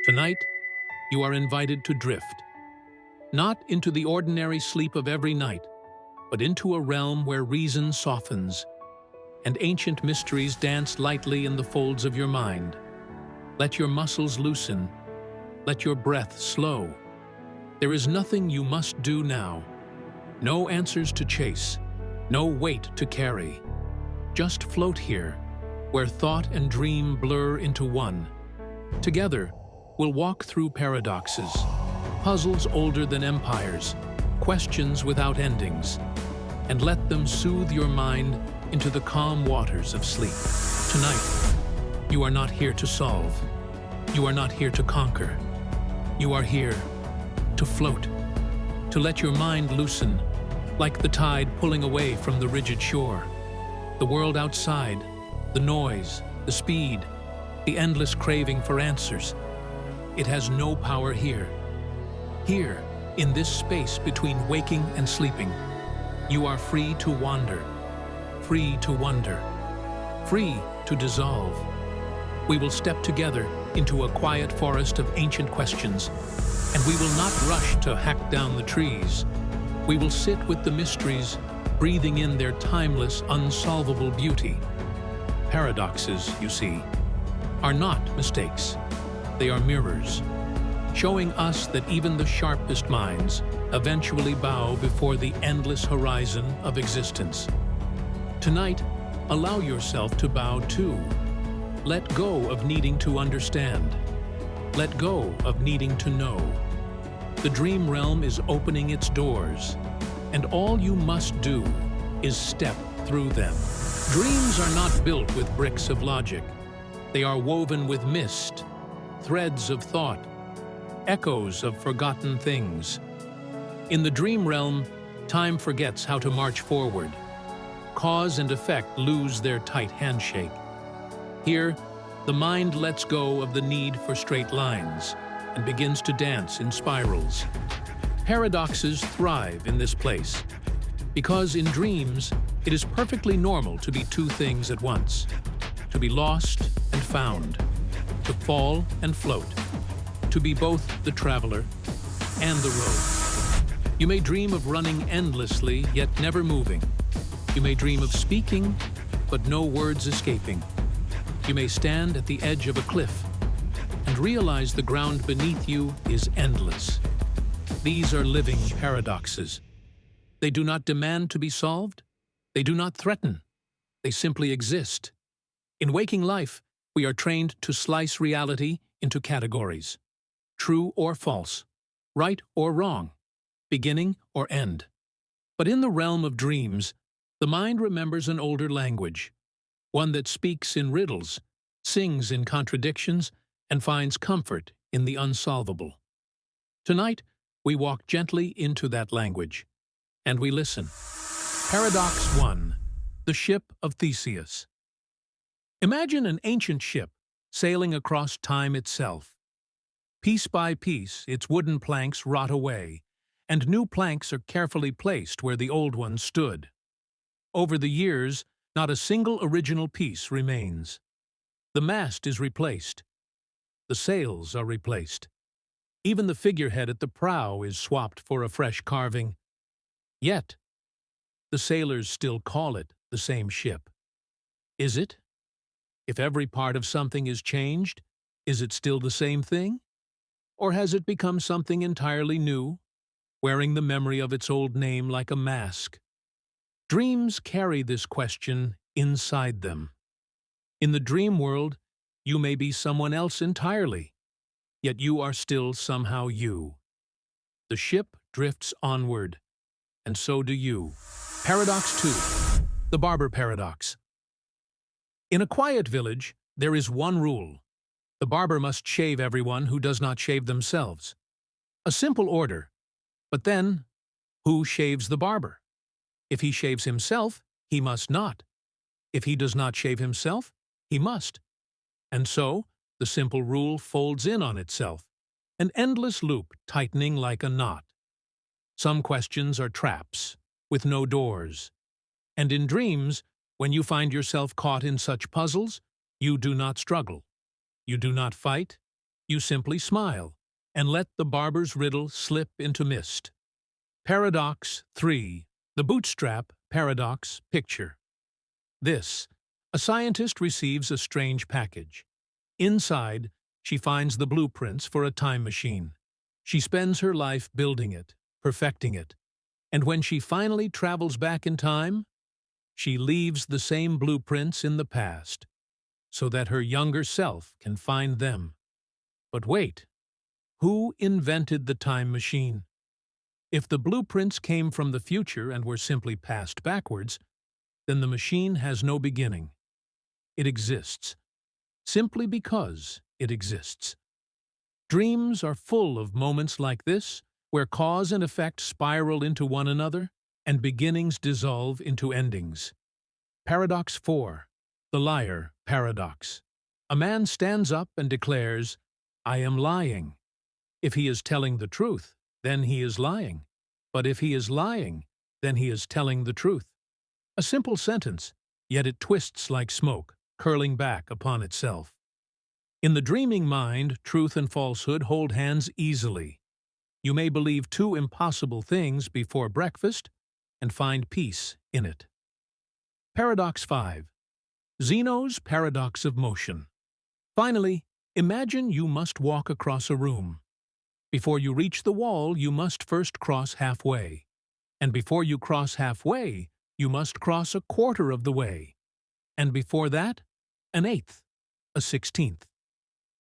Tonight, you are invited to drift, not into the ordinary sleep of every night, but into a realm where reason softens and ancient mysteries dance lightly in the folds of your mind. Let your muscles loosen, let your breath slow. There is nothing you must do now, no answers to chase, no weight to carry. Just float here, where thought and dream blur into one. Together, we'll walk through paradoxes, puzzles older than empires, questions without endings, and let them soothe your mind into the calm waters of sleep. Tonight, you are not here to solve. You are not here to conquer. You are here to float, to let your mind loosen, like the tide pulling away from the rigid shore. The world outside, the noise, the speed, the endless craving for answers, it has no power here. Here, in this space between waking and sleeping, you are free to wander, free to wonder, free to dissolve. We will step together into a quiet forest of ancient questions, and we will not rush to hack down the trees. We will sit with the mysteries, breathing in their timeless, unsolvable beauty. Paradoxes, you see, are not mistakes. They are mirrors, showing us that even the sharpest minds eventually bow before the endless horizon of existence. Tonight, allow yourself to bow too. Let go of needing to understand. Let go of needing to know. The dream realm is opening its doors, and all you must do is step through them. Dreams are not built with bricks of logic. They are woven with mist, threads of thought, echoes of forgotten things. In the dream realm, time forgets how to march forward. Cause and effect lose their tight handshake. Here, the mind lets go of the need for straight lines and begins to dance in spirals. Paradoxes thrive in this place, because in dreams, it is perfectly normal to be two things at once, to be lost and found, to fall and float, to be both the traveler and the road. You may dream of running endlessly, yet never moving. You may dream of speaking, but no words escaping. You may stand at the edge of a cliff and realize the ground beneath you is endless. These are living paradoxes. They do not demand to be solved. They do not threaten. They simply exist. In waking life, we are trained to slice reality into categories: true or false, right or wrong, beginning or end. But in the realm of dreams, the mind remembers an older language, one that speaks in riddles, sings in contradictions, and finds comfort in the unsolvable. Tonight, we walk gently into that language, and we listen. Paradox 1. The Ship of Theseus. Imagine an ancient ship sailing across time itself. Piece by piece, its wooden planks rot away, and new planks are carefully placed where the old ones stood. Over the years, not a single original piece remains. The mast is replaced. The sails are replaced. Even the figurehead at the prow is swapped for a fresh carving. Yet, the sailors still call it the same ship. Is it? If every part of something is changed, is it still the same thing? Or has it become something entirely new, wearing the memory of its old name like a mask? Dreams carry this question inside them. In the dream world, you may be someone else entirely, yet you are still somehow you. The ship drifts onward, and so do you. Paradox 2. The Barber Paradox. In a quiet village, there is one rule. The barber must shave everyone who does not shave themselves. A simple order. But then, who shaves the barber? If he shaves himself, he must not. If he does not shave himself, he must. And so, the simple rule folds in on itself, an endless loop tightening like a knot. Some questions are traps, with no doors. And in dreams, when you find yourself caught in such puzzles, you do not struggle. You do not fight. you simply smile and let the barber's riddle slip into mist. Paradox 3. The Bootstrap Paradox Picture. This. A scientist receives a strange package. Inside, she finds the blueprints for a time machine. She spends her life building it, perfecting it, and when she finally travels back in time, she leaves the same blueprints in the past, so that her younger self can find them. But wait, who invented the time machine? If the blueprints came from the future and were simply passed backwards, then the machine has no beginning. It exists, simply because it exists. Dreams are full of moments like this, where cause and effect spiral into one another, and beginnings dissolve into endings. Paradox 4. The Liar Paradox. A man stands up and declares, "I am lying." If he is telling the truth, then he is lying. But if he is lying, then he is telling the truth. A simple sentence, yet it twists like smoke, curling back upon itself. In the dreaming mind, truth and falsehood hold hands easily. You may believe two impossible things before breakfast and find peace in it. Paradox 5. Zeno's Paradox of Motion. Finally, imagine you must walk across a room. Before you reach the wall, you must first cross halfway. And before you cross halfway, you must cross a quarter of the way. And before that, an eighth, a 16th.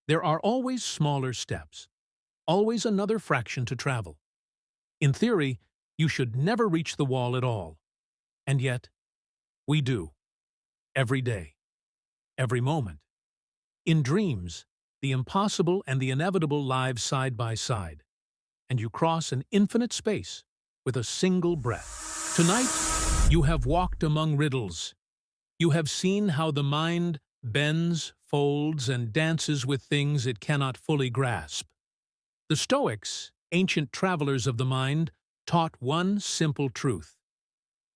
There are always smaller steps, always another fraction to travel. In theory, you should never reach the wall at all. And yet, we do. Every day. Every moment. In dreams, the impossible and the inevitable live side by side, and you cross an infinite space with a single breath. Tonight, you have walked among riddles. You have seen how the mind bends, folds, and dances with things it cannot fully grasp. The Stoics, ancient travelers of the mind, taught one simple truth.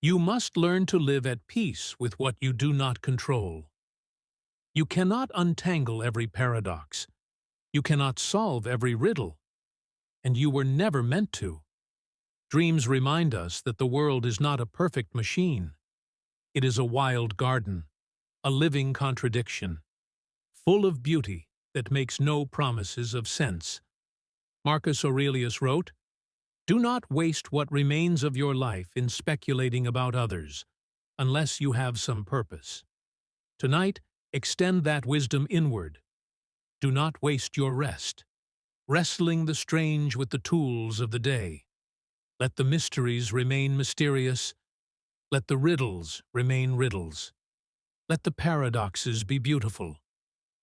You must learn to live at peace with what you do not control. You cannot untangle every paradox. You cannot solve every riddle. And you were never meant to. Dreams remind us that the world is not a perfect machine. It is a wild garden, a living contradiction, full of beauty that makes no promises of sense. Marcus Aurelius wrote, "Do not waste what remains of your life in speculating about others, unless you have some purpose. Tonight, extend that wisdom inward. Do not waste your rest, wrestling the strange with the tools of the day. Let the mysteries remain mysterious. Let the riddles remain riddles. Let the paradoxes be beautiful,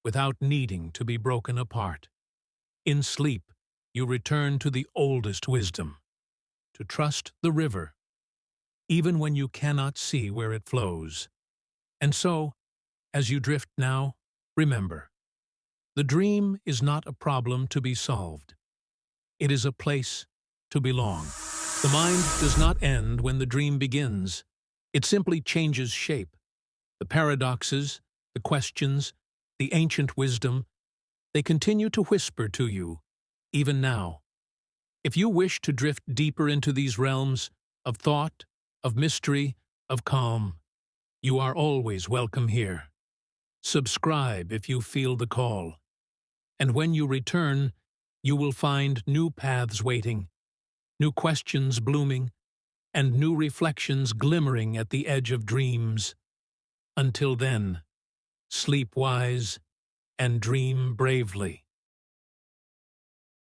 without needing to be broken apart. In sleep, you return to the oldest wisdom, to trust the river, even when you cannot see where it flows. And so, as you drift now, remember, the dream is not a problem to be solved. It is a place to belong. The mind does not end when the dream begins. It simply changes shape. The paradoxes, the questions, the ancient wisdom, they continue to whisper to you, even now. If you wish to drift deeper into these realms of thought, of mystery, of calm, you are always welcome here. Subscribe if you feel the call. And when you return, you will find new paths waiting, new questions blooming, and new reflections glimmering at the edge of dreams. Until then, sleep wise and dream bravely.